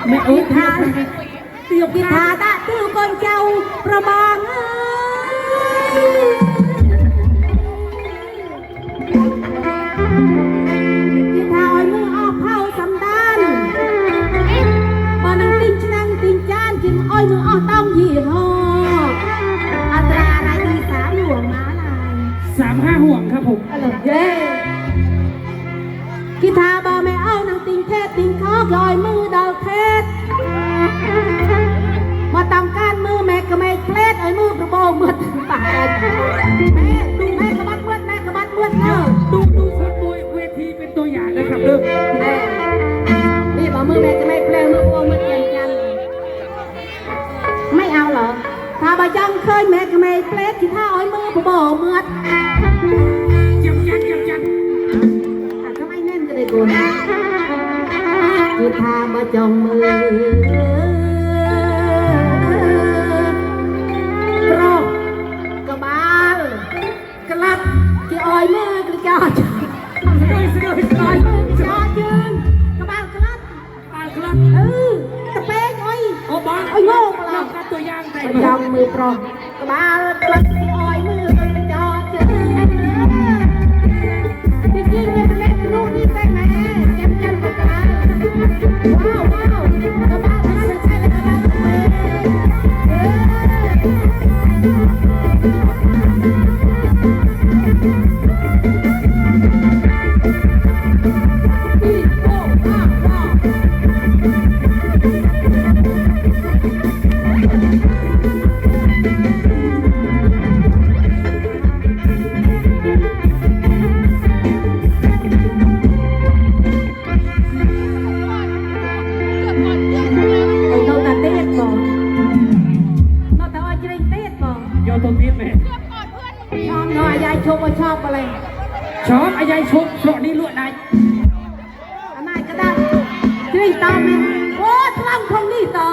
mẹ ơi tha tiêu thì tha đã tiêu con cháu pro bang thì tha ơi mưa ọp hao sầm đan mà năng tinh chan chim ơi mưa ọp tông gì hòอัตราอะไรดีสามห่วงม้าลาย3-5ห่วงครับผมเย้กีทาบอไม่เอานางติงเทศติงคอกลอยมือดอกเพชรมาตามการมือแม่ก็ไม่เคล็ดไอ้มือกระโบงมืดปากแม่ดูแม่กระบัดมืดแม่กระบัดมืดเนอะดูสักมวยเวทีเป็นตัวอย่างนะครับเริ่มแม่นี่บอกมือแม่ก็ไม่เคล็ดมือกระโบงมืดกันกันไม่เอาเหรอถ้าบาจังเคยแม่ก็ไม่เคล็ดที่ท่าอ้อยมือกระโบงมืดจับทำไมเน่นก็ได้บุญกีทาบาจังมือกรอกกระบาลกระลับที่อ้อยมือกระจอดอ้อยมือกระจอดยืนกระบาลกระลับตะเป๊กอ้อยโอ้อยโง่มาแล้ว ตัวอย่างได้บาจังมือกรอกกระบาลกระลับที่อ้อยมือกระจอดยืนจริงๆเนี่ยเล็กลูกนี่แป้งไหนแจ่มกระบาลว้าวกระบาลมันใช่เลยกระบาลชอบอะไรชอบไอ้ยายชกเพราะนี่ลวดได้อันไหนก็ได้ที่ตามมันโอ้ทำพงนี่ต่อ